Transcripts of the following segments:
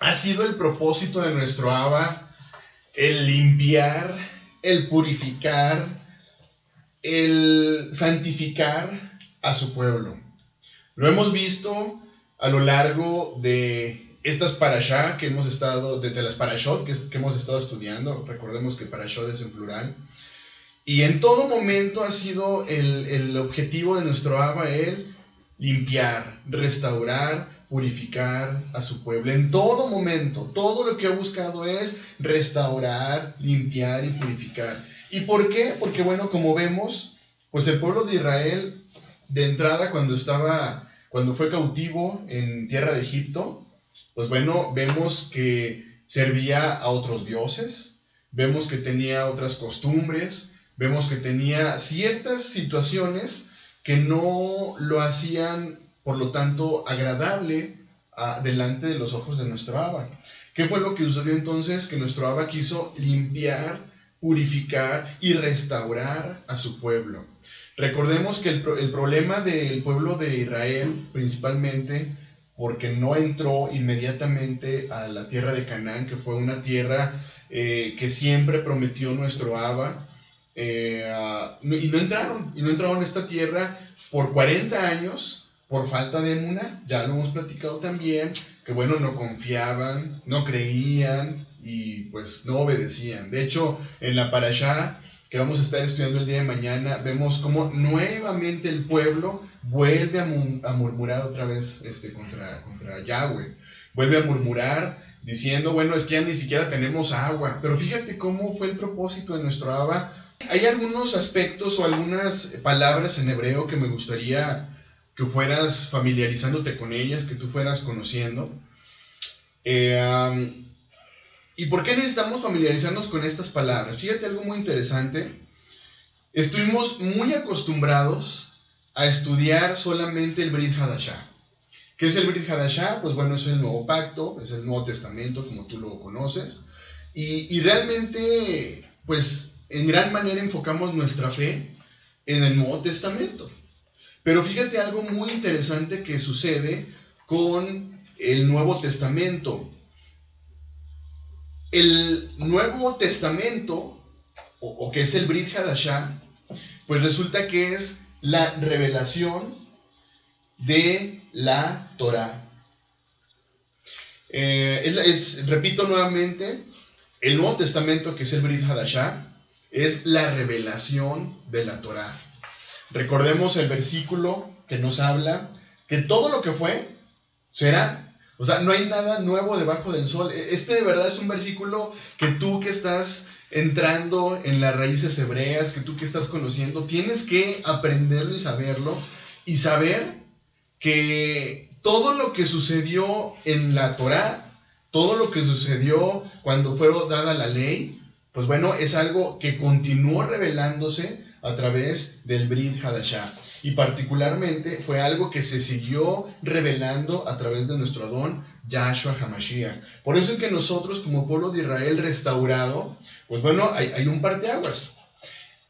ha sido el propósito de nuestro Abba el limpiar, el purificar, el santificar a su pueblo. Lo hemos visto a lo largo de estas parashá que hemos estado, de las parashot que hemos estado estudiando. Recordemos que parashot es en plural. Y en todo momento ha sido el objetivo de nuestro Abba el limpiar, restaurar, purificar a su pueblo. En todo momento, todo lo que ha buscado es restaurar, limpiar y purificar. ¿Y por qué? Porque bueno, como vemos, pues el pueblo de Israel, de entrada cuando fue cautivo en tierra de Egipto, pues bueno, vemos que servía a otros dioses, vemos que tenía otras costumbres, vemos que tenía ciertas situaciones que no lo hacían, por lo tanto, agradable delante de los ojos de nuestro Abba. ¿Qué fue lo que sucedió entonces? Que nuestro Abba quiso limpiar, purificar y restaurar a su pueblo. Recordemos que el problema del pueblo de Israel, principalmente, porque no entró inmediatamente a la tierra de Canaán, que fue una tierra que siempre prometió nuestro Abba, y no entraron a esta tierra por 40 años, por falta de emuná. Ya lo hemos platicado también, que bueno, no confiaban, no creían y pues no obedecían. De hecho, en la parashá que vamos a estar estudiando el día de mañana, vemos cómo nuevamente el pueblo vuelve a murmurar otra vez contra Yahweh. Vuelve a murmurar diciendo, bueno, es que ya ni siquiera tenemos agua. Pero fíjate cómo fue el propósito de nuestro Abba. Hay algunos aspectos o algunas palabras en hebreo que me gustaría que fueras familiarizándote con ellas, que tú fueras conociendo. ¿Y por qué necesitamos familiarizarnos con estas palabras? Fíjate algo muy interesante. Estuvimos muy acostumbrados a estudiar solamente el Brit Hadashah. ¿Qué es el Brit Hadashah? Pues bueno, es el Nuevo Pacto, es el Nuevo Testamento, como tú lo conoces. Y realmente, pues, en gran manera enfocamos nuestra fe en el Nuevo Testamento. Pero fíjate algo muy interesante que sucede con el Nuevo Testamento. El Nuevo Testamento, o que es el Brit Hadashah, pues resulta que es la revelación de la Torah. Repito nuevamente, el Nuevo Testamento, que es el Brit Hadashah, es la revelación de la Torah. Recordemos el versículo que nos habla que todo lo que fue, será. O sea, no hay nada nuevo debajo del sol. Este de verdad es un versículo que tú que estás entrando en las raíces hebreas, que tú que estás conociendo, tienes que aprenderlo y saber que todo lo que sucedió en la Torá, todo lo que sucedió cuando fue dada la ley, pues bueno, es algo que continuó revelándose a través del Brit Hadashah. Y particularmente fue algo que se siguió revelando a través de nuestro Adón, Yahshua HaMashiach. Por eso es que nosotros, como pueblo de Israel restaurado, pues bueno, hay un parteaguas.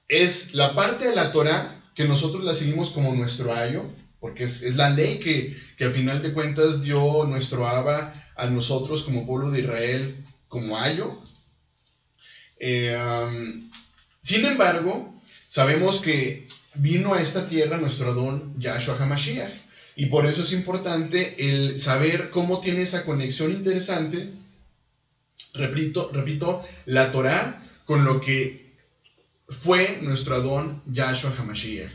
Es la parte de la Torah que nosotros la seguimos como nuestro ayo, porque es la ley que al final de cuentas dio nuestro Abba a nosotros como pueblo de Israel como ayo. Sin embargo, sabemos que vino a esta tierra nuestro Adón Yahshua HaMashiach, y por eso es importante el saber cómo tiene esa conexión interesante, repito, la Torah con lo que fue nuestro Adón Yahshua HaMashiach.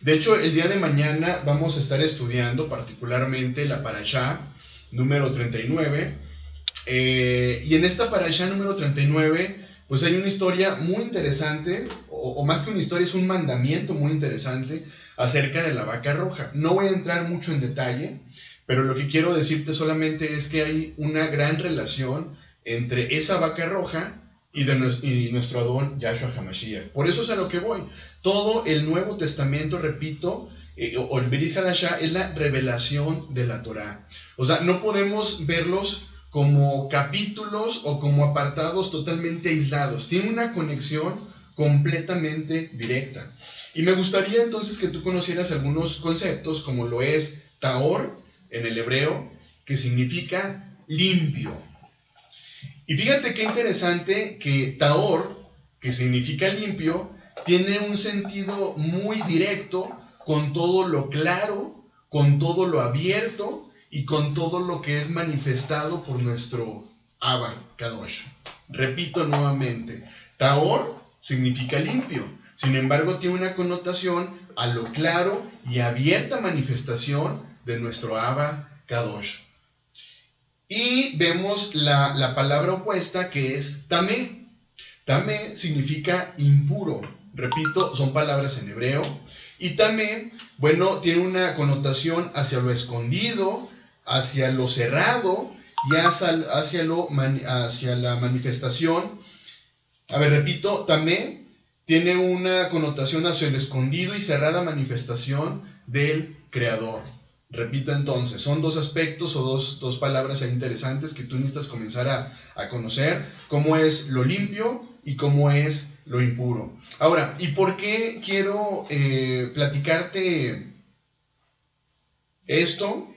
De hecho, el día de mañana vamos a estar estudiando particularmente la parashá número 39, y en esta parashá número 39 pues hay una historia muy interesante, o más que una historia, es un mandamiento muy interesante acerca de la vaca roja. No voy a entrar mucho en detalle, pero lo que quiero decirte solamente es que hay una gran relación entre esa vaca roja y nuestro Adón Yahshua HaMashiach. Por eso es a lo que voy. Todo el Nuevo Testamento, repito, o el Brit Hadashah, es la revelación de la Torah. O sea, no podemos verlos como capítulos o como apartados totalmente aislados. Tiene una conexión completamente directa. Y me gustaría entonces que tú conocieras algunos conceptos, como lo es Tahor en el hebreo, que significa limpio. Y fíjate qué interesante que Tahor, que significa limpio, tiene un sentido muy directo con todo lo claro, con todo lo abierto y con todo lo que es manifestado por nuestro Abba Kadosh. Repito nuevamente, Tahor significa limpio, sin embargo tiene una connotación a lo claro y abierta manifestación de nuestro Abba Kadosh. Y vemos la palabra opuesta que es tamé. Tamé significa impuro. Repito, son palabras en hebreo. Y tamé, bueno, tiene una connotación hacia lo escondido, hacia lo cerrado y hacia la manifestación. A ver, repito, tamé tiene una connotación hacia el escondido y cerrada manifestación del Creador. Repito entonces, son dos aspectos o dos palabras interesantes que tú necesitas comenzar a conocer, cómo es lo limpio y cómo es lo impuro. Ahora, ¿y por qué quiero platicarte esto?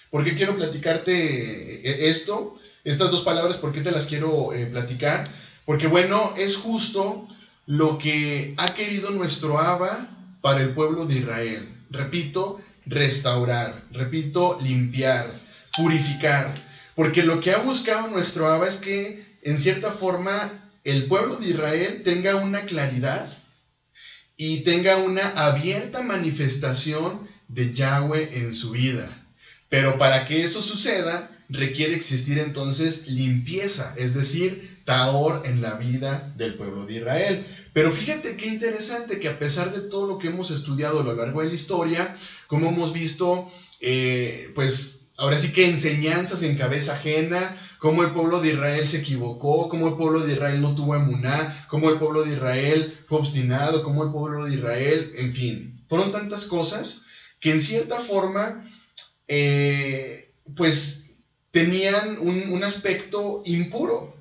¿Por qué quiero platicarte esto? Estas dos palabras, ¿por qué te las quiero platicar? Porque bueno, es justo lo que ha querido nuestro Abba para el pueblo de Israel. Repito, restaurar, repito, limpiar, purificar, porque lo que ha buscado nuestro Abba es que, en cierta forma, el pueblo de Israel tenga una claridad y tenga una abierta manifestación de Yahweh en su vida. Pero para que eso suceda, requiere existir entonces limpieza, es decir, Tahor en la vida del pueblo de Israel. Pero fíjate qué interesante que a pesar de todo lo que hemos estudiado a lo largo de la historia, como hemos visto, pues ahora sí que enseñanzas en cabeza ajena, cómo el pueblo de Israel se equivocó, cómo el pueblo de Israel no tuvo emuná, cómo el pueblo de Israel fue obstinado, cómo el pueblo de Israel, en fin, fueron tantas cosas que en cierta forma, pues tenían un aspecto impuro.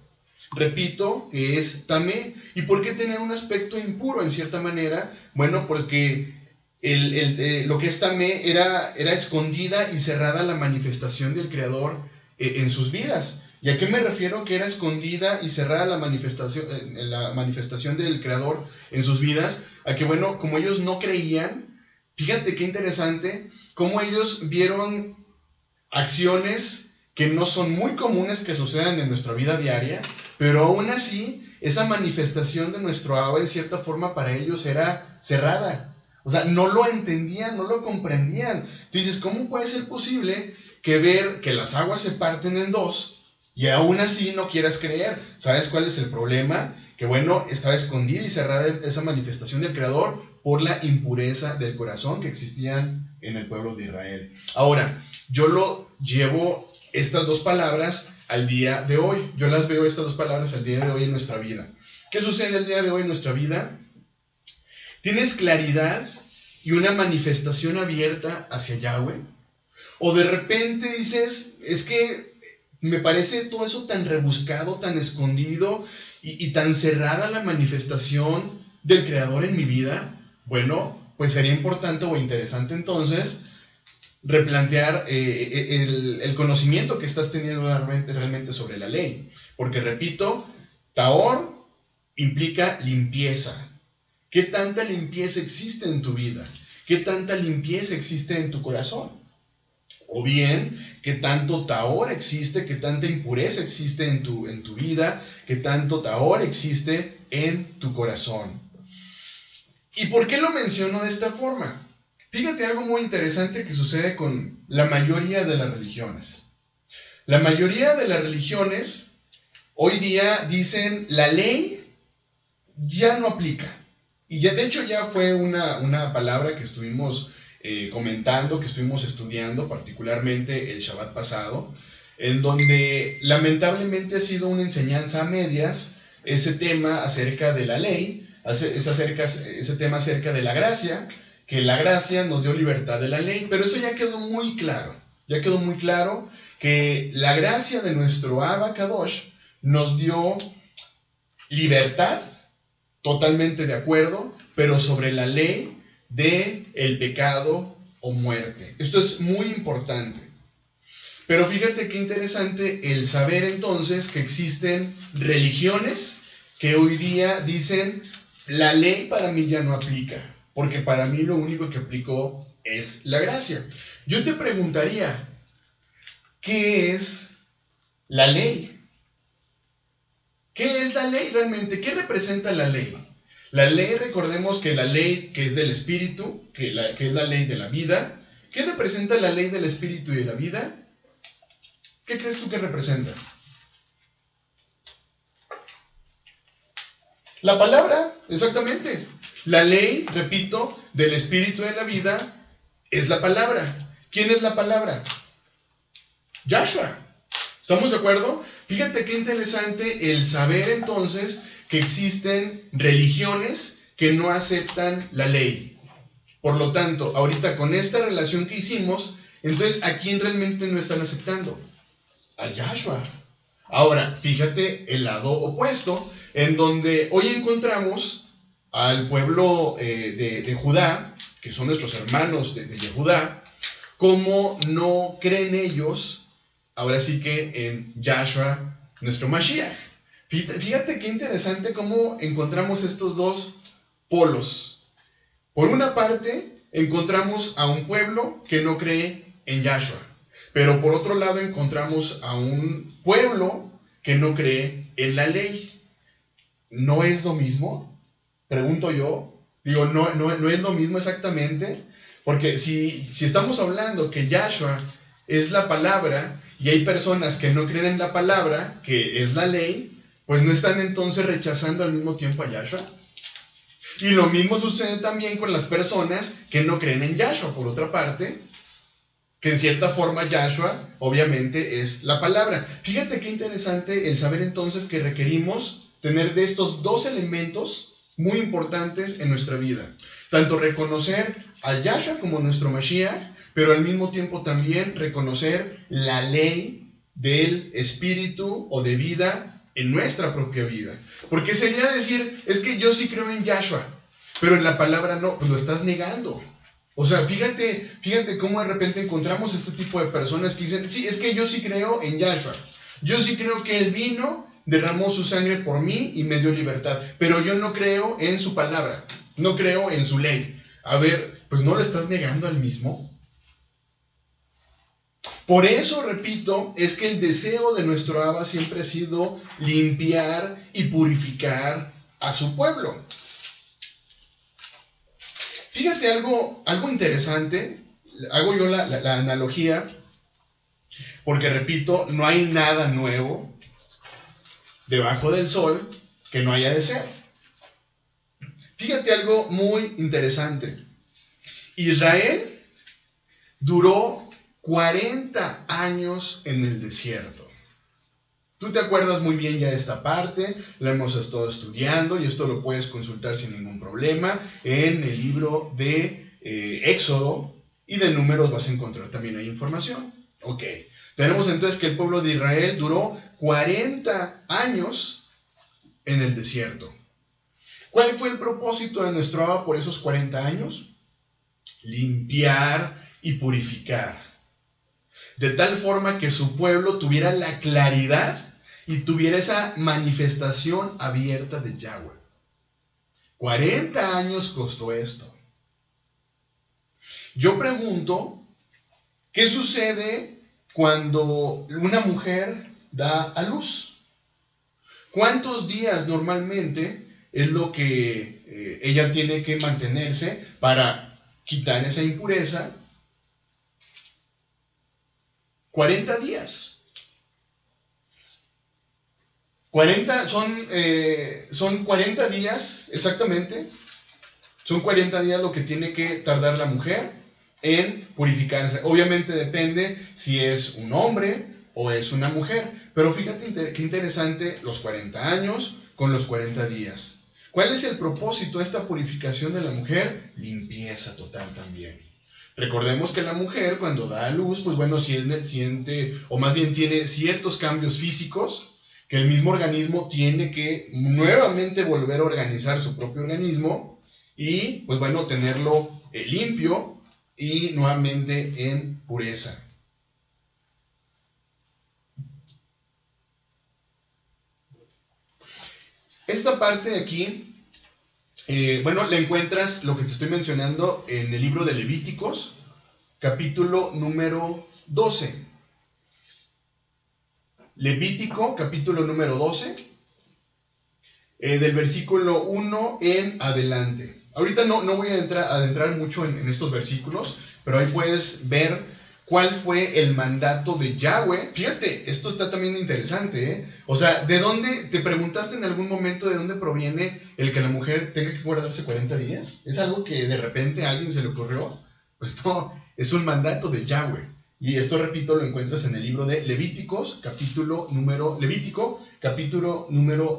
Repito, que es tamé. ¿Y por qué tener un aspecto impuro en cierta manera? Bueno, porque lo que es tamé era escondida y cerrada la manifestación del Creador en sus vidas. ¿Y a qué me refiero que era escondida y cerrada la manifestación del Creador en sus vidas? A que bueno, como ellos no creían, fíjate qué interesante, cómo ellos vieron acciones que no son muy comunes que sucedan en nuestra vida diaria, pero aún así, esa manifestación de nuestro Abba, en cierta forma, para ellos era cerrada. O sea, no lo entendían, no lo comprendían. Tú dices, ¿cómo puede ser posible que ver que las aguas se parten en dos y aún así no quieras creer? ¿Sabes cuál es el problema? Que bueno, estaba escondida y cerrada esa manifestación del Creador por la impureza del corazón que existían en el pueblo de Israel. Ahora, yo lo llevo estas dos palabras al día de hoy. Yo las veo estas dos palabras al día de hoy en nuestra vida. ¿Qué sucede el día de hoy en nuestra vida? ¿Tienes claridad y una manifestación abierta hacia Yahweh? ¿O de repente dices, es que me parece todo eso tan rebuscado, tan escondido y tan cerrada la manifestación del Creador en mi vida? Bueno, pues sería importante o interesante entonces replantear el conocimiento que estás teniendo realmente sobre la ley. Porque repito, Tahor implica limpieza. ¿Qué tanta limpieza existe en tu vida? ¿Qué tanta limpieza existe en tu corazón? O bien, ¿qué tanto Tahor existe? ¿Qué tanta impureza existe en tu vida? ¿Qué tanto Tahor existe en tu corazón? ¿Y por qué lo menciono de esta forma? Fíjate algo muy interesante que sucede con la mayoría de las religiones. La mayoría de las religiones hoy día dicen la ley ya no aplica. Y ya, de hecho, ya fue una palabra que estuvimos comentando, que estuvimos estudiando, particularmente el Shabbat pasado, en donde lamentablemente ha sido una enseñanza a medias ese tema acerca de la ley, ese tema acerca de la gracia, que la gracia nos dio libertad de la ley, pero eso ya quedó muy claro que la gracia de nuestro Abba Kadosh nos dio libertad, totalmente de acuerdo, pero sobre la ley de el pecado o muerte. Esto es muy importante. Pero fíjate qué interesante el saber entonces que existen religiones que hoy día dicen, la ley para mí ya no aplica, porque para mí lo único que aplicó es la gracia. Yo te preguntaría, ¿qué es la ley? ¿Qué es la ley realmente? ¿Qué representa la ley? La ley, recordemos que la ley que es del espíritu, que es la ley de la vida. ¿Qué representa la ley del espíritu y de la vida? ¿Qué crees tú que representa? La palabra, exactamente. La ley, repito, del espíritu y de la vida es la palabra. ¿Quién es la palabra? Yahshua. ¿Estamos de acuerdo? Fíjate qué interesante el saber entonces que existen religiones que no aceptan la ley. Por lo tanto, ahorita con esta relación que hicimos, entonces, ¿a quién realmente no están aceptando? A Yahshua. Ahora, fíjate el lado opuesto, en donde hoy encontramos al pueblo de Judá, que son nuestros hermanos de Judá, como no creen ellos, ahora sí que en Yahshua, nuestro Mashiach. Fíjate qué interesante cómo encontramos estos dos polos. Por una parte, encontramos a un pueblo que no cree en Yahshua. Pero por otro lado encontramos a un pueblo que no cree en la ley. ¿No es lo mismo? Pregunto yo. Digo, no es lo mismo exactamente. Porque si estamos hablando que Yahshua es la palabra y hay personas que no creen en la palabra, que es la ley, pues no están entonces rechazando al mismo tiempo a Yahshua. Y lo mismo sucede también con las personas que no creen en Yahshua, por otra parte, que en cierta forma Yahshua obviamente es la palabra. Fíjate qué interesante el saber entonces que requerimos tener de estos dos elementos muy importantes en nuestra vida. Tanto reconocer a Yahshua como nuestro Mashiach, pero al mismo tiempo también reconocer la ley del espíritu o de vida en nuestra propia vida. Porque sería decir, es que yo sí creo en Yahshua, pero en la palabra no, pues lo estás negando. O sea, fíjate cómo de repente encontramos este tipo de personas que dicen, sí, es que yo sí creo en Yahshua. Yo sí creo que Él vino, derramó su sangre por mí y me dio libertad. Pero yo no creo en su palabra, no creo en su ley. A ver, pues ¿no lo estás negando al mismo? Por eso, repito, es que el deseo de nuestro Abba siempre ha sido limpiar y purificar a su pueblo. Fíjate algo interesante, hago yo la analogía, porque repito, no hay nada nuevo debajo del sol que no haya de ser. Fíjate algo muy interesante. Israel duró 40 años en el desierto. Tú te acuerdas muy bien ya de esta parte, la hemos estado estudiando y esto lo puedes consultar sin ningún problema en el libro de Éxodo y de Números vas a encontrar también ahí información. Ok, tenemos entonces que el pueblo de Israel duró 40 años en el desierto. ¿Cuál fue el propósito de nuestro Abba por esos 40 años? Limpiar y purificar. De tal forma que su pueblo tuviera la claridad y tuviera esa manifestación abierta de Yahweh. 40 años costó esto. Yo pregunto, ¿qué sucede cuando una mujer da a luz? ¿Cuántos días normalmente es lo que ella tiene que mantenerse para quitar esa impureza? 40 días. 40 son 40 días, exactamente. Son 40 días lo que tiene que tardar la mujer en purificarse. Obviamente depende si es un hombre o es una mujer. Pero fíjate qué interesante los 40 años con los 40 días. ¿Cuál es el propósito de esta purificación de la mujer? Limpieza total también. Recordemos que la mujer cuando da a luz, pues bueno, siente, o más bien tiene ciertos cambios físicos, que el mismo organismo tiene que nuevamente volver a organizar su propio organismo y, pues bueno, tenerlo limpio y nuevamente en pureza. Esta parte de aquí, le encuentras lo que te estoy mencionando en el libro de Levíticos, capítulo número 12. Levítico, capítulo número 12, del versículo 1 en adelante. Ahorita no voy a adentrar mucho en estos versículos, pero ahí puedes ver cuál fue el mandato de Yahweh. Fíjate, esto está también interesante, ¿eh? O sea, ¿de dónde, te preguntaste en algún momento de dónde proviene el que la mujer tenga que guardarse 40 días? ¿Es algo que de repente a alguien se le ocurrió? Pues no, es un mandato de Yahweh. Y esto, repito, lo encuentras en el libro de Levítico, capítulo número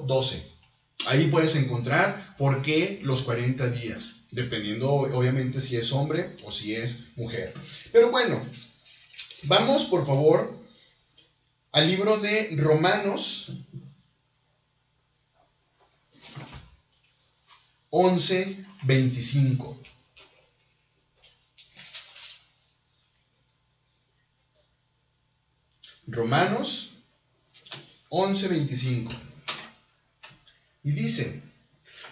12. Ahí puedes encontrar por qué los 40 días, dependiendo obviamente si es hombre o si es mujer. Pero bueno, vamos por favor al libro de Romanos 11:25. Romanos 11:25. Y dice: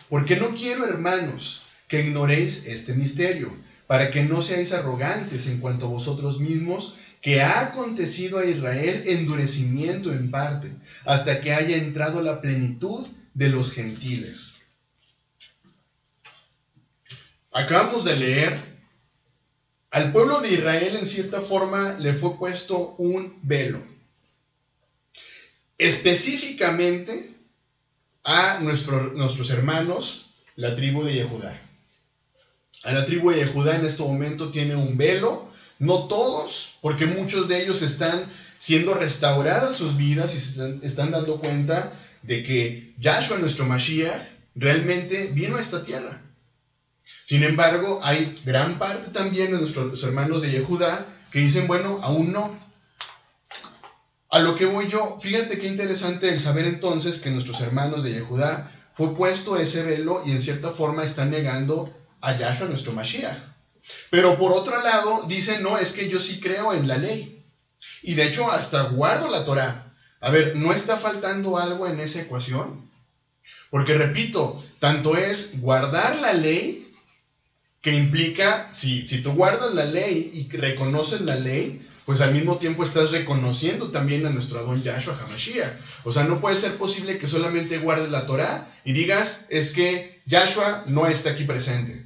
porque no quiero, hermanos, que ignoréis este misterio, para que no seáis arrogantes en cuanto a vosotros mismos, que ha acontecido a Israel endurecimiento en parte, hasta que haya entrado la plenitud de los gentiles. Acabamos de leer, al pueblo de Israel en cierta forma le fue puesto un velo, específicamente a nuestros hermanos, la tribu de Yehudá. A la tribu de Yehudá en este momento tiene un velo, no todos, porque muchos de ellos están siendo restauradas sus vidas y se están dando cuenta de que Yahshua, nuestro Mashiach, realmente vino a esta tierra. Sin embargo, hay gran parte también de nuestros hermanos de Yehudá que dicen, bueno, aún no. A lo que voy yo, fíjate qué interesante el saber entonces que nuestros hermanos de Yehudá fue puesto ese velo y en cierta forma están negando a Yahshua, nuestro Mashiach. Pero por otro lado, dicen, no, es que yo sí creo en la ley. Y de hecho hasta guardo la Torah. A ver, ¿no está faltando algo en esa ecuación? Porque repito, tanto es guardar la ley, que implica, si tú guardas la ley y reconoces la ley, pues al mismo tiempo estás reconociendo también a nuestro Adón Yahshua HaMashiach. O sea, no puede ser posible que solamente guardes la Torah y digas, es que Yahshua no está aquí presente.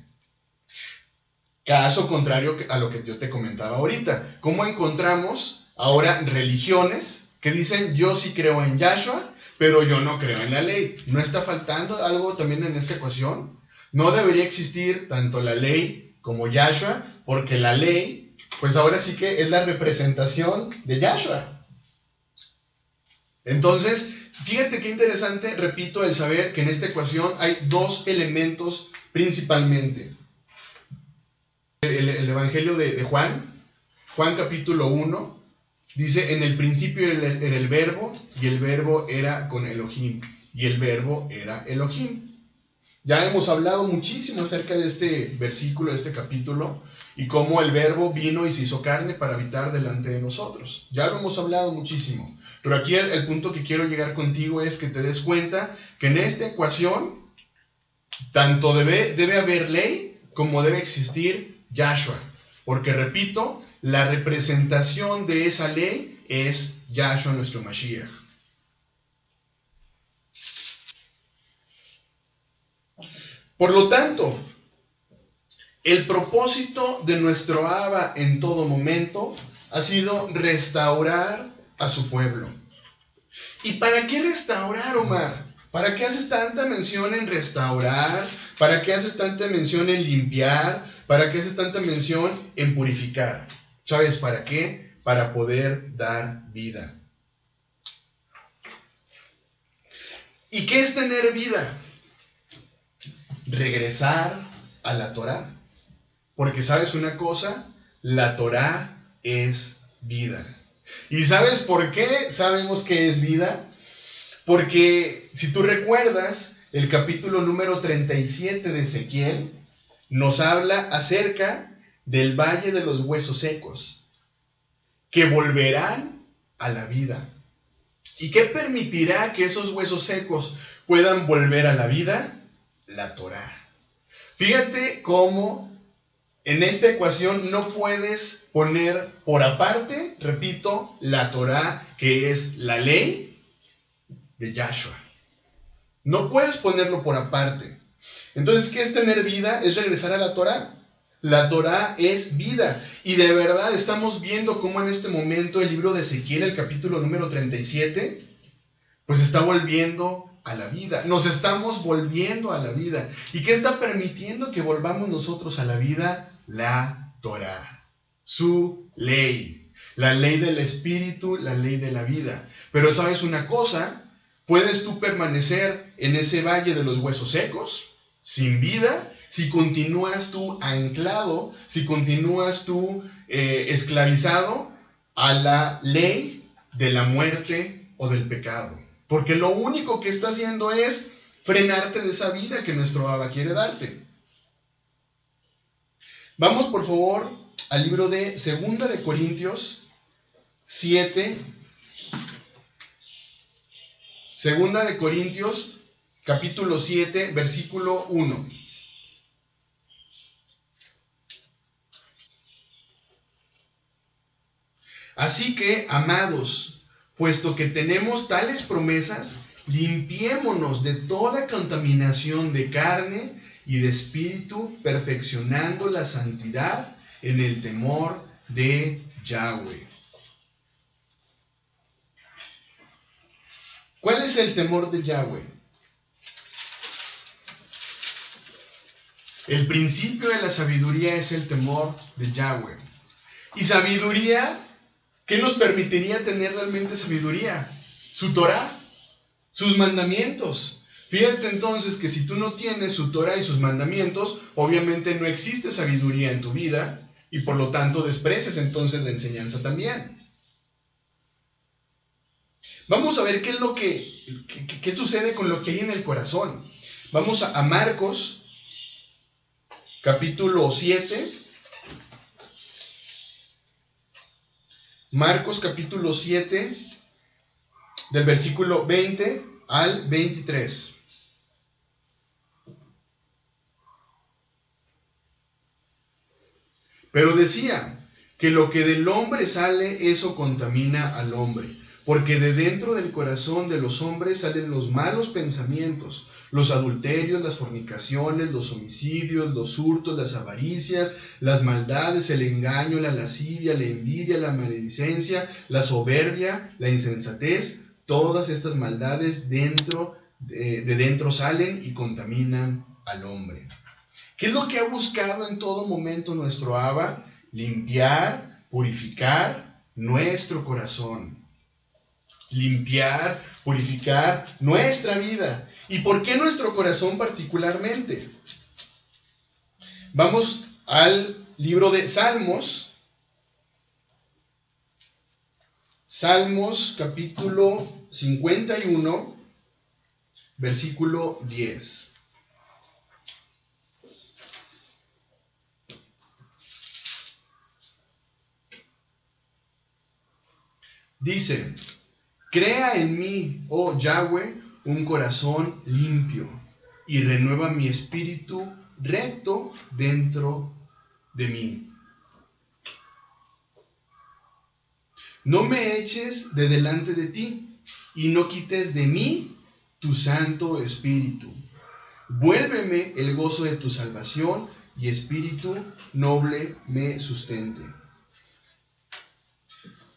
Caso contrario a lo que yo te comentaba ahorita. ¿Cómo encontramos ahora religiones que dicen, yo sí creo en Yahshua, pero yo no creo en la ley? ¿No está faltando algo también en esta ecuación? No debería existir tanto la ley como Yahshua, porque la ley, pues ahora sí que es la representación de Yahshua. Entonces, fíjate qué interesante, repito, el saber que en esta ecuación hay dos elementos principalmente. El Evangelio de Juan capítulo 1, dice, en el principio era el verbo, y el verbo era con Elohim, y el verbo era Elohim. Ya hemos hablado muchísimo acerca de este versículo, de este capítulo, y cómo el verbo vino y se hizo carne para habitar delante de nosotros. Ya lo hemos hablado muchísimo. Pero aquí el punto que quiero llegar contigo es que te des cuenta que en esta ecuación, tanto debe haber ley como debe existir Yahshua. Porque repito, la representación de esa ley es Yahshua nuestro Mashiach. Por lo tanto, el propósito de nuestro Abba en todo momento ha sido restaurar a su pueblo. ¿Y para qué restaurar, Omar? ¿Para qué haces tanta mención en restaurar? ¿Para qué haces tanta mención en limpiar? ¿Para qué haces tanta mención en purificar? ¿Sabes para qué? Para poder dar vida. ¿Y qué es tener vida? Regresar a la Torah. Porque ¿sabes una cosa? La Torah es vida. ¿Y sabes por qué sabemos que es vida? Porque si tú recuerdas, el capítulo número 37 de Ezequiel nos habla acerca del valle de los huesos secos, que volverán a la vida. ¿Y qué permitirá que esos huesos secos puedan volver a la vida? La Torá. Fíjate cómo en esta ecuación no puedes poner por aparte, repito, la Torá, que es la ley de Yahshua. No puedes ponerlo por aparte. Entonces, ¿qué es tener vida? Es regresar a la Torá. La Torá es vida. Y de verdad estamos viendo cómo en este momento el libro de Ezequiel, el capítulo número 37, pues está volviendo a la vida. Nos estamos volviendo a la vida. ¿Y qué está permitiendo que volvamos nosotros a la vida? La Torá. Su ley. La ley del Espíritu, la ley de la vida. Pero ¿sabes una cosa? ¿Puedes tú permanecer en ese valle de los huesos secos, sin vida, si continúas tú anclado, si continúas tú esclavizado a la ley de la muerte o del pecado? Porque lo único que está haciendo es frenarte de esa vida que nuestro Abba quiere darte. Vamos por favor al libro de 2 de Corintios 7. 2 de Corintios, capítulo 7, versículo 1. Así que, amados, puesto que tenemos tales promesas, limpiémonos de toda contaminación de carne y de espíritu, perfeccionando la santidad en el temor de Yahweh. ¿Cuál es el temor de Yahweh? El principio de la sabiduría es el temor de Yahweh. ¿Y sabiduría? ¿Qué nos permitiría tener realmente sabiduría? Su Torah, sus mandamientos. Fíjate entonces que si tú no tienes su Torah y sus mandamientos, obviamente no existe sabiduría en tu vida y por lo tanto desprecias entonces la enseñanza también. Vamos a ver qué es lo qué sucede con lo que hay en el corazón. Vamos a Marcos, capítulo 7. Marcos, capítulo 7, del versículo 20 al 23. Pero decía que lo que del hombre sale, eso contamina al hombre. Porque de dentro del corazón de los hombres salen los malos pensamientos, los adulterios, las fornicaciones, los homicidios, los hurtos, las avaricias, las maldades, el engaño, la lascivia, la envidia, la maledicencia, la soberbia, la insensatez. Todas estas maldades de dentro salen y contaminan al hombre. ¿Qué es lo que ha buscado en todo momento nuestro Abba? Limpiar, purificar nuestro corazón. Limpiar, purificar nuestra vida. ¿Y por qué nuestro corazón particularmente? Vamos al libro de Salmos. Salmos capítulo 51, versículo 10. Dice: crea en mí, oh Yahweh, un corazón limpio, y renueva mi espíritu recto dentro de mí. No me eches de delante de ti, y no quites de mí tu santo espíritu. Vuélveme el gozo de tu salvación, y espíritu noble me sustente.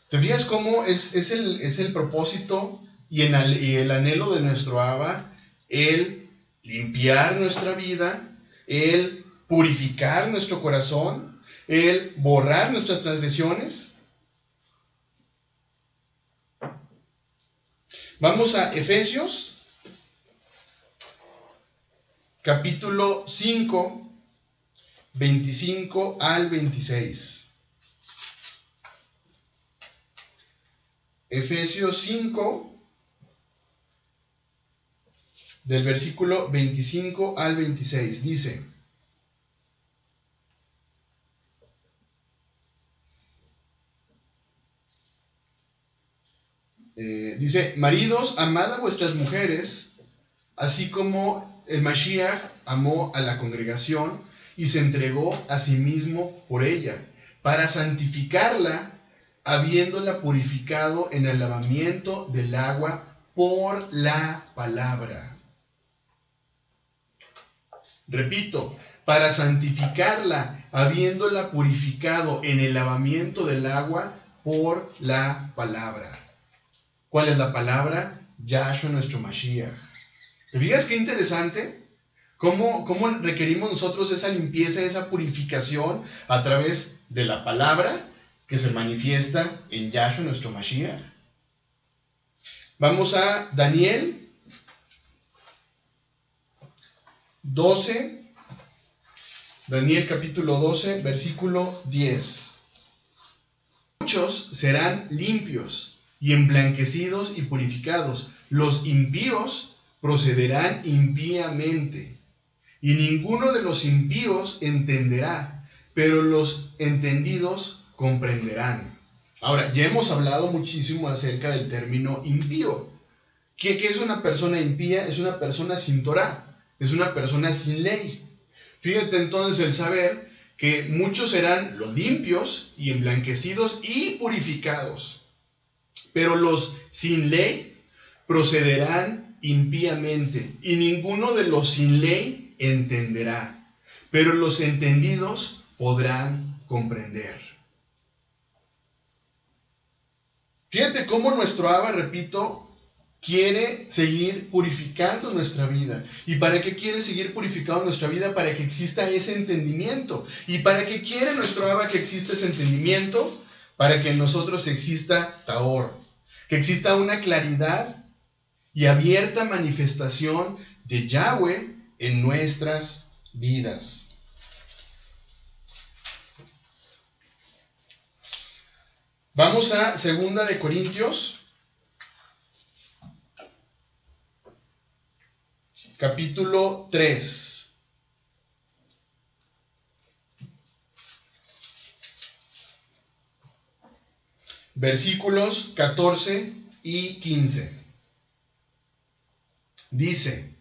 ¿Te fijas cómo es el propósito y el anhelo de nuestro Abba? El limpiar nuestra vida, el purificar nuestro corazón, el borrar nuestras transgresiones. Vamos a Efesios, capítulo 5, 25 al 26. Efesios 5, del versículo 25 al 26, dice: Dice, maridos, amad a vuestras mujeres, así como el Mashiach amó a la congregación y se entregó a sí mismo por ella, para santificarla, habiéndola purificado en el lavamiento del agua por la palabra. Repito, para santificarla, habiéndola purificado en el lavamiento del agua por la palabra. ¿Cuál es la palabra? Yahshua nuestro Mashiach. ¿Te fijas qué interesante? ¿Cómo requerimos nosotros esa limpieza, esa purificación a través de la palabra que se manifiesta en Yahshua nuestro Mashiach? Vamos a Daniel 12, Daniel capítulo 12, versículo 10. Muchos serán limpios y emblanquecidos y purificados. Los impíos procederán impíamente, y ninguno de los impíos entenderá, pero los entendidos comprenderán. Ahora, ya hemos hablado muchísimo acerca del término impío. ¿Qué es una persona impía? Es una persona sin Torah, es una persona sin ley. Fíjate entonces el saber que muchos serán los limpios y emblanquecidos y purificados, pero los sin ley procederán impíamente, y ninguno de los sin ley entenderá, pero los entendidos podrán comprender. Fíjate cómo nuestro Abba, repito, quiere seguir purificando nuestra vida. ¿Y para qué quiere seguir purificando nuestra vida? Para que exista ese entendimiento. ¿Y para qué quiere nuestro Abba que exista ese entendimiento? Para que en nosotros exista Tahor, que exista una claridad y abierta manifestación de Yahweh en nuestras vidas. Vamos a 2 de Corintios, capítulo 3. Versículos 14 y 15. Dice,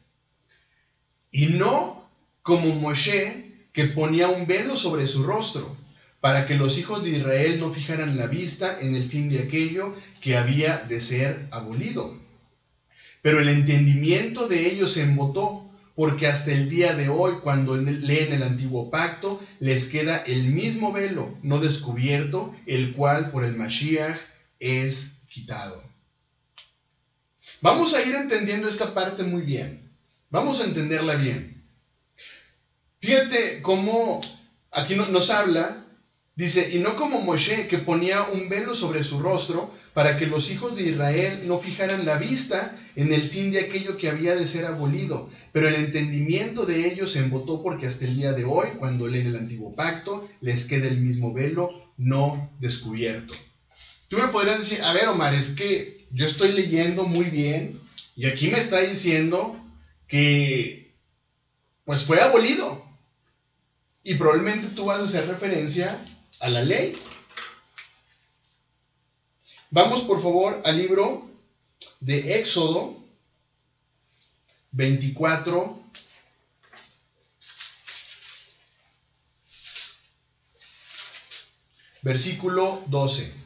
y no como Moshe, que ponía un velo sobre su rostro, para que los hijos de Israel no fijaran la vista en el fin de aquello que había de ser abolido. Pero el entendimiento de ellos se embotó, porque hasta el día de hoy, cuando leen el antiguo pacto, les queda el mismo velo no descubierto, el cual por el Mashiach es quitado. Vamos a ir entendiendo esta parte muy bien. Vamos a entenderla bien. Fíjate cómo aquí nos habla, dice, y no como Moshe, que ponía un velo sobre su rostro, para que los hijos de Israel no fijaran la vista en el fin de aquello que había de ser abolido. Pero el entendimiento de ellos se embotó, porque hasta el día de hoy, cuando leen el antiguo pacto, les queda el mismo velo no descubierto. Tú me podrías decir, a ver, Omar, es que yo estoy leyendo muy bien y aquí me está diciendo que pues fue abolido. Y probablemente tú vas a hacer referencia a la ley. Vamos por favor al libro de Éxodo 24, versículo 12.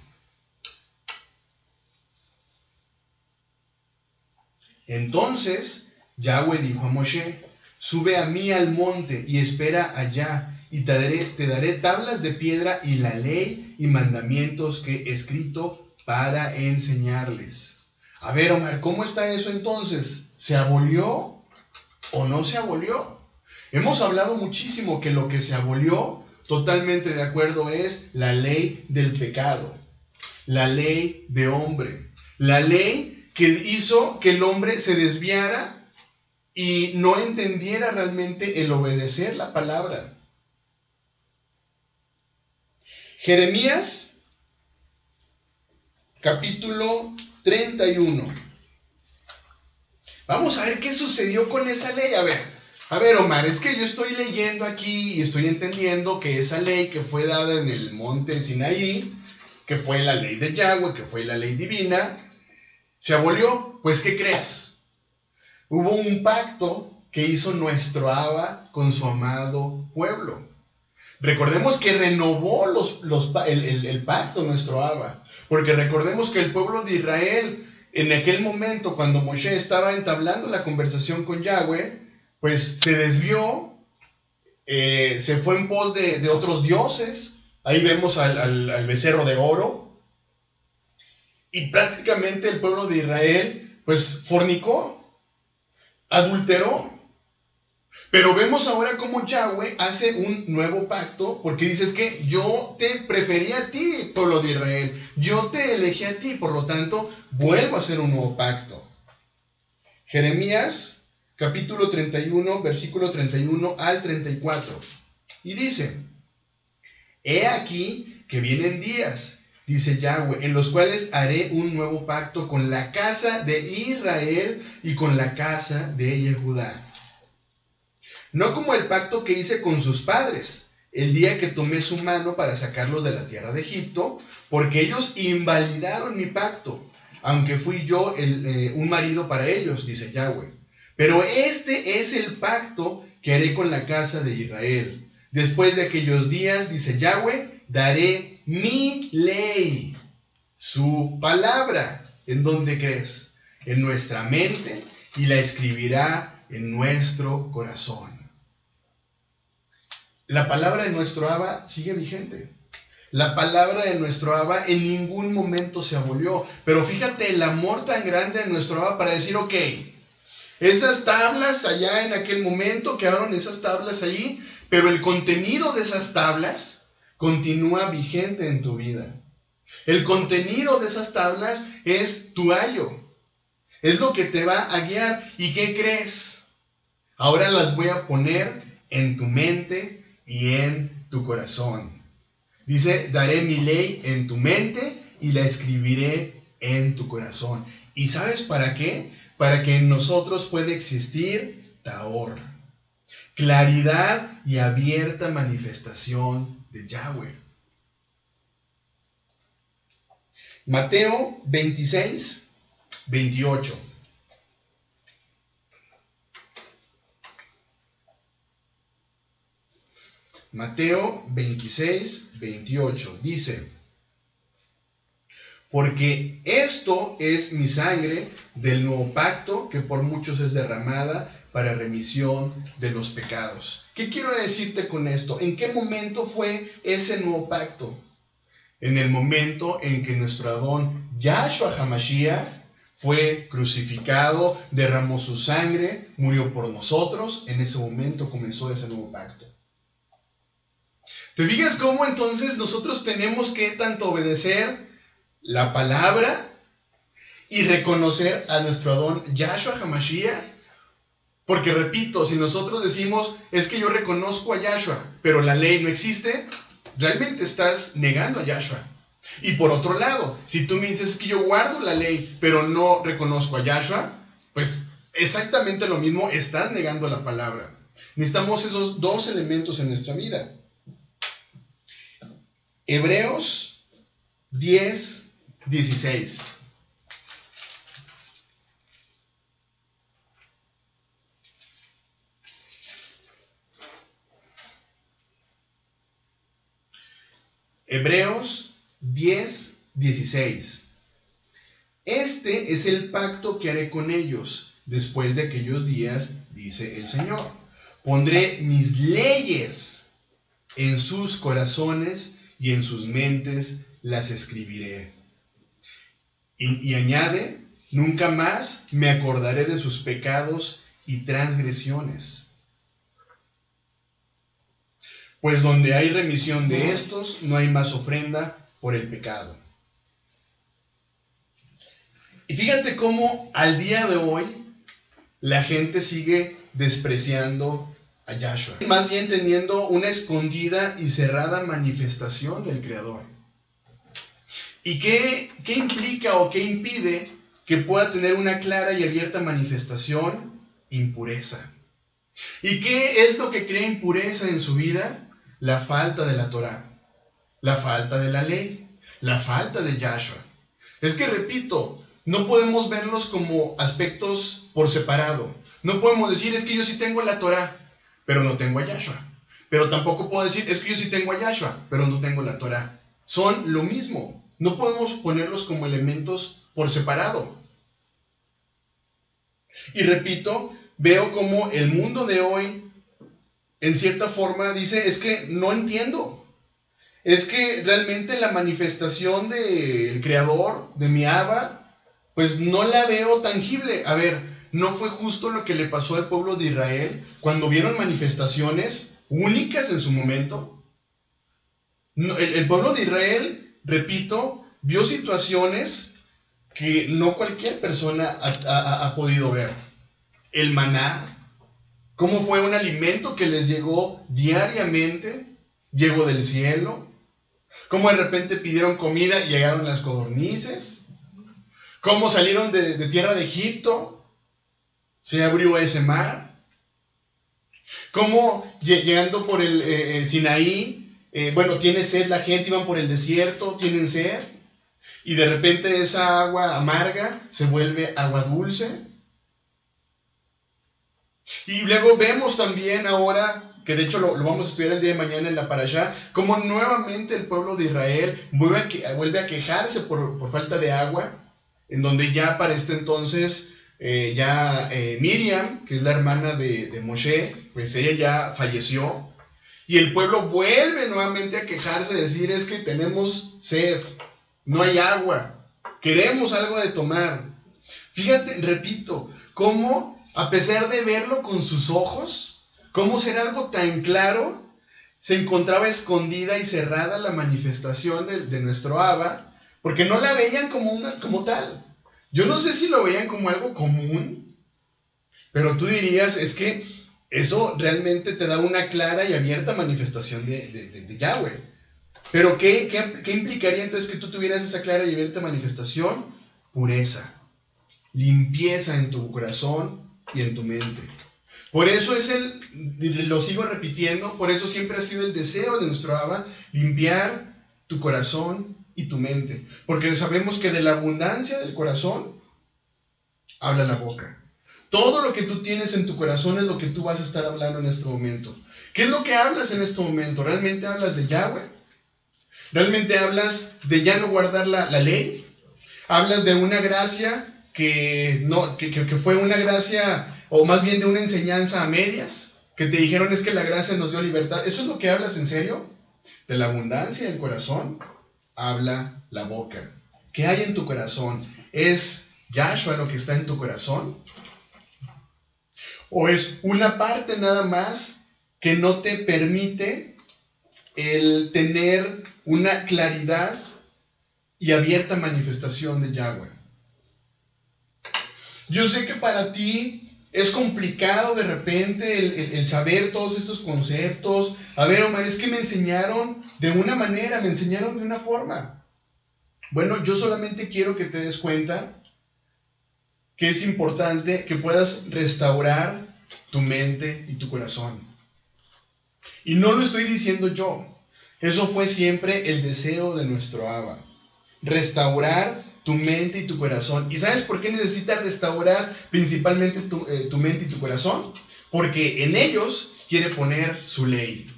Entonces Yahweh dijo a Moshe, sube a mí al monte y espera allá, y te daré tablas de piedra y la ley y mandamientos que he escrito para enseñarles. A ver, Omar, ¿cómo está eso entonces? ¿Se abolió o no se abolió? Hemos hablado muchísimo que lo que se abolió, totalmente de acuerdo, es la ley del pecado, la ley de hombre, la ley que hizo que el hombre se desviara y no entendiera realmente el obedecer la palabra. Jeremías, capítulo 31. Vamos a ver qué sucedió con esa ley. A ver, Omar, es que yo estoy leyendo aquí y estoy entendiendo que esa ley que fue dada en el monte Sinaí, que fue la ley de Yahweh, que fue la ley divina, ¿Se abolió? Pues, ¿qué crees? Hubo un pacto que hizo nuestro Abba con su amado pueblo. Recordemos que renovó el pacto nuestro Abba, porque recordemos que el pueblo de Israel, en aquel momento, cuando Moshe estaba entablando la conversación con Yahweh, pues se desvió, se fue en pos de otros dioses. Ahí vemos al becerro de oro, y prácticamente el pueblo de Israel, pues fornicó, adulteró. Pero vemos ahora cómo Yahweh hace un nuevo pacto, porque dices que yo te preferí a ti, pueblo de Israel, yo te elegí a ti, por lo tanto, vuelvo a hacer un nuevo pacto. Jeremías, capítulo 31, versículo 31 al 34. Y dice: He aquí que vienen días, dice Yahweh, en los cuales haré un nuevo pacto con la casa de Israel y con la casa de Yehudá. No como el pacto que hice con sus padres, el día que tomé su mano para sacarlos de la tierra de Egipto, porque ellos invalidaron mi pacto, aunque fui yo un marido para ellos, dice Yahweh. Pero este es el pacto que haré con la casa de Israel. Después de aquellos días, dice Yahweh, daré mi ley, su palabra. ¿En dónde crees? En nuestra mente, y la escribirá en nuestro corazón. La palabra de nuestro Abba sigue vigente. La palabra de nuestro Abba en ningún momento se abolió. Pero fíjate el amor tan grande de nuestro Abba para decir, ok, esas tablas allá en aquel momento, quedaron esas tablas allí, pero el contenido de esas tablas continúa vigente en tu vida. El contenido de esas tablas es tu ayo. Es lo que te va a guiar. ¿Y qué crees? Ahora las voy a poner en tu mente y en tu corazón. Dice, daré mi ley en tu mente y la escribiré en tu corazón. ¿Y sabes para qué? Para que en nosotros pueda existir Tahor, claridad y abierta manifestación de Yahweh. Mateo 26, 28. Mateo 26, 28 dice: Porque esto es mi sangre del nuevo pacto, que por muchos es derramada para remisión de los pecados. ¿Qué quiero decirte con esto? ¿En qué momento fue ese nuevo pacto? En el momento en que nuestro Adón Yahshua HaMashiach fue crucificado, derramó su sangre, murió por nosotros. En ese momento comenzó ese nuevo pacto. ¿Te fijas cómo entonces nosotros tenemos que tanto obedecer la palabra y reconocer a nuestro Adón Yahshua HaMashiach? Porque repito, si nosotros decimos, es que yo reconozco a Yahshua, pero la ley no existe, realmente estás negando a Yahshua. Y por otro lado, si tú me dices que yo guardo la ley, pero no reconozco a Yahshua, pues exactamente lo mismo, estás negando la palabra. Necesitamos esos dos elementos en nuestra vida. Hebreos 10, 16. Hebreos 10, 16. Este es el pacto que haré con ellos después de aquellos días, dice el Señor. Pondré mis leyes en sus corazones y en sus mentes las escribiré. Y añade, nunca más me acordaré de sus pecados y transgresiones. Pues donde hay remisión de estos, no hay más ofrenda por el pecado. Y fíjate cómo al día de hoy la gente sigue despreciando a Yahshua, más bien teniendo una escondida y cerrada manifestación del Creador. ¿Y qué implica o qué impide que pueda tener una clara y abierta manifestación? Impureza. ¿Y qué es lo que crea impureza en su vida? La falta de la Torah, la falta de la ley, la falta de Yahshua. Es que repito, no podemos verlos como aspectos por separado. No podemos decir, es que yo sí tengo la Torah, pero no tengo a Yahshua. Pero tampoco puedo decir, es que yo sí tengo a Yahshua, pero no tengo la Torah. Son lo mismo. No podemos ponerlos como elementos por separado. Y repito, veo como el mundo de hoy, en cierta forma, dice, es que no entiendo. Es que realmente la manifestación del Creador, de mi Abba, pues no la veo tangible. A ver, ¿no fue justo lo que le pasó al pueblo de Israel cuando vieron manifestaciones únicas en su momento? No, el pueblo de Israel, repito, vio situaciones que no cualquier persona ha podido ver. El maná, cómo fue un alimento que les llegó diariamente, llegó del cielo. Cómo de repente pidieron comida y llegaron las codornices. Cómo salieron de tierra de Egipto, se abrió ese mar. Cómo llegando por el Sinaí, tiene sed la gente, iban por el desierto, tienen sed. Y de repente esa agua amarga se vuelve agua dulce. Y luego vemos también ahora, que de hecho lo vamos a estudiar el día de mañana en la Parashá, cómo nuevamente el pueblo de Israel vuelve a quejarse por falta de agua, en donde ya para este entonces, Miriam, que es la hermana de Moshe, pues ella ya falleció, y el pueblo vuelve nuevamente a quejarse, decir, es que tenemos sed, no hay agua, queremos algo de tomar. Fíjate, repito, cómo a pesar de verlo con sus ojos, cómo ser algo tan claro, se encontraba escondida y cerrada la manifestación de nuestro Abba, porque no la veían como tal. Yo no sé si lo veían como algo común, pero tú dirías, es que eso realmente te da una clara y abierta manifestación de Yahweh. Pero ¿qué implicaría entonces que tú tuvieras esa clara y abierta manifestación? Pureza, limpieza en tu corazón y en tu mente. Por eso lo sigo repitiendo, por eso siempre ha sido el deseo de nuestro Abba, limpiar tu corazón y tu mente. Porque sabemos que de la abundancia del corazón, habla la boca. Todo lo que tú tienes en tu corazón es lo que tú vas a estar hablando en este momento. ¿Qué es lo que hablas en este momento? ¿Realmente hablas de Yahweh? ¿Realmente hablas de ya no guardar la ley? ¿Hablas de una gracia que fue una gracia, o más bien de una enseñanza a medias, que te dijeron es que la gracia nos dio libertad? ¿Eso es lo que hablas en serio? De la abundancia del corazón habla la boca. ¿Qué hay en tu corazón? ¿Es Yahshua lo que está en tu corazón? ¿O es una parte nada más que no te permite el tener una claridad y abierta manifestación de Yahweh? Yo sé que para ti es complicado de repente el saber todos estos conceptos. A ver, Omar, es que me enseñaron de una manera, me enseñaron de una forma. Bueno, yo solamente quiero que te des cuenta que es importante que puedas restaurar tu mente y tu corazón. Y no lo estoy diciendo yo. Eso fue siempre el deseo de nuestro Abba. Restaurar tu mente y tu corazón. ¿Y sabes por qué necesitas restaurar principalmente tu mente y tu corazón? Porque en ellos quiere poner su ley.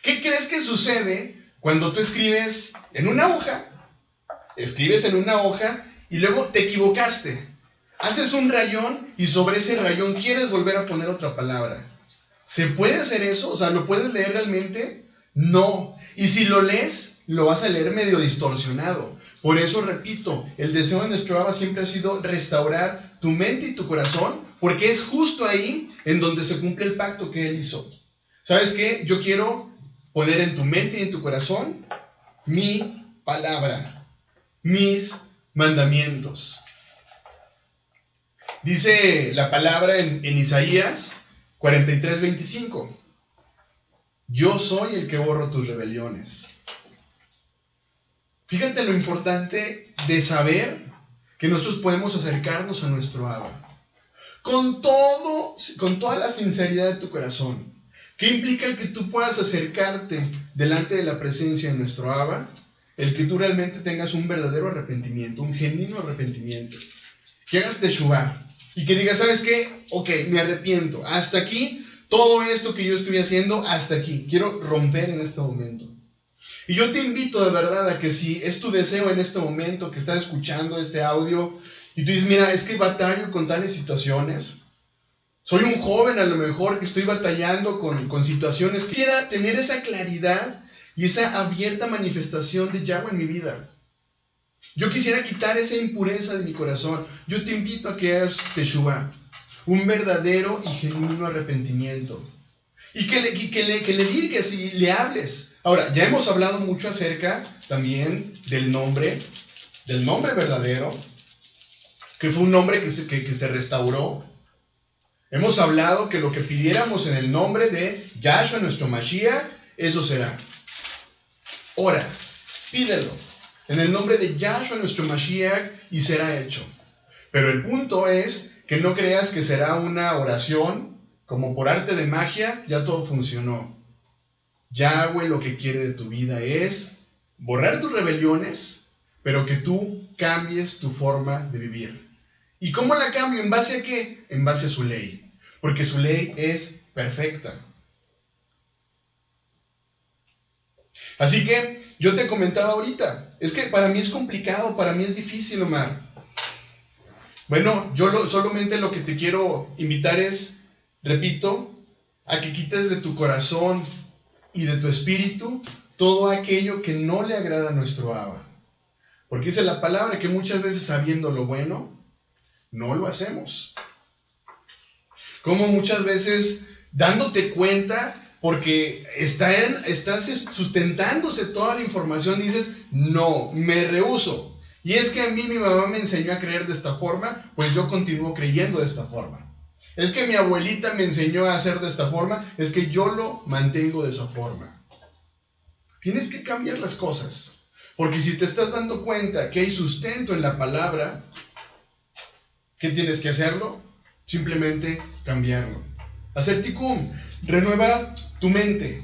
¿Qué crees que sucede cuando tú escribes en una hoja? Escribes en una hoja y luego te equivocaste. Haces un rayón y sobre ese rayón quieres volver a poner otra palabra. ¿Se puede hacer eso? O sea, ¿lo puedes leer realmente? No. Y si lo lees, lo vas a leer medio distorsionado. Por eso, repito, el deseo de nuestro Abba siempre ha sido restaurar tu mente y tu corazón, porque es justo ahí en donde se cumple el pacto que Él hizo. ¿Sabes qué? Yo quiero poner en tu mente y en tu corazón mi palabra, mis mandamientos. Dice la palabra en Isaías 43:25. Yo soy el que borro tus rebeliones. Fíjate lo importante de saber que nosotros podemos acercarnos a nuestro Abba con toda la sinceridad de tu corazón. ¿Qué implica el que tú puedas acercarte delante de la presencia de nuestro Abba? el que tú realmente tengas un verdadero arrepentimiento, un genuino arrepentimiento. Que hagas teshuvá y que digas, ¿sabes qué? Ok, me arrepiento. Hasta aquí, todo esto que yo estoy haciendo, hasta aquí. Quiero romper en este momento. Y yo te invito de verdad a que si es tu deseo en este momento, que estás escuchando este audio, y tú dices, mira, es que batallo con tales situaciones. Soy un joven a lo mejor que estoy batallando con situaciones. Quisiera tener esa claridad y esa abierta manifestación de Yahweh en mi vida. Yo quisiera quitar esa impureza de mi corazón. Yo te invito a que hagas teshuvá, un verdadero y genuino arrepentimiento. Y que le digas y le hables. Ahora, ya hemos hablado mucho acerca también del nombre verdadero, que fue un nombre que se restauró. Hemos hablado que lo que pidiéramos en el nombre de Yahshua, nuestro Mashiach, eso será. Ora, pídelo en el nombre de Yahshua, nuestro Mashiach, y será hecho. Pero el punto es que no creas que será una oración, como por arte de magia, ya todo funcionó. Yahweh lo que quiere de tu vida es borrar tus rebeliones, pero que tú cambies tu forma de vivir. ¿Y cómo la cambio? ¿En base a qué? En base a su ley. Porque su ley es perfecta. Así que yo te comentaba ahorita, es que para mí es complicado, para mí es difícil, Omar. Bueno, solamente lo que te quiero invitar es, repito, a que quites de tu corazón y de tu espíritu todo aquello que no le agrada a nuestro Abba. Porque dice la palabra que muchas veces sabiendo lo bueno, no lo hacemos. Como muchas veces dándote cuenta, porque estás sustentándose toda la información, dices, no, me rehúso. Y es que a mí mi mamá me enseñó a creer de esta forma, pues yo continúo creyendo de esta forma. Es que mi abuelita me enseñó a hacer de esta forma, es que yo lo mantengo de esa forma. Tienes que cambiar las cosas. Porque si te estás dando cuenta que hay sustento en la palabra, ¿qué tienes que hacerlo? Simplemente cambiarlo. Hacer tikkun, renueva tu mente.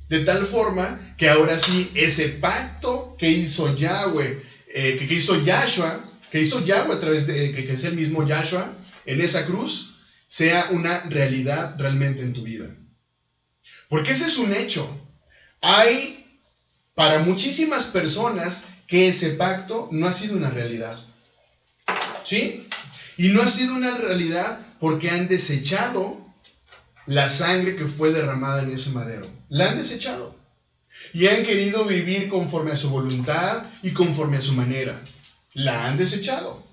De tal forma que ahora sí, ese pacto que hizo Yahweh, que hizo Yahshua, que hizo Yahweh a través de, que es el mismo Yahshua, en esa cruz, sea una realidad realmente en tu vida. Porque ese es un hecho. Hay para muchísimas personas que ese pacto no ha sido una realidad. ¿Sí? Y no ha sido una realidad porque han desechado la sangre que fue derramada en ese madero. La han desechado. Y han querido vivir conforme a su voluntad y conforme a su manera. La han desechado.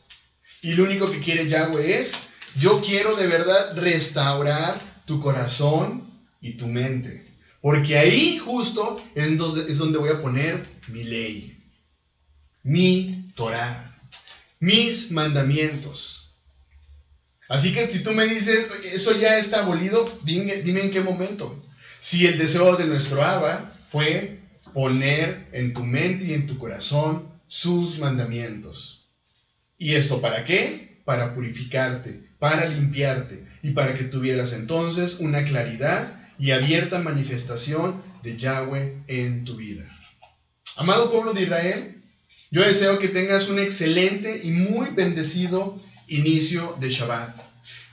Y lo único que quiere Yahweh es, yo quiero de verdad restaurar tu corazón y tu mente. Porque ahí justo es donde voy a poner mi ley, mi Torah, mis mandamientos. Así que si tú me dices, eso ya está abolido, dime en qué momento. Si el deseo de nuestro Abba fue poner en tu mente y en tu corazón sus mandamientos. ¿Y esto para qué? Para purificarte, para limpiarte y para que tuvieras entonces una claridad y abierta manifestación de Yahweh en tu vida. Amado pueblo de Israel, yo deseo que tengas un excelente y muy bendecido inicio de Shabbat.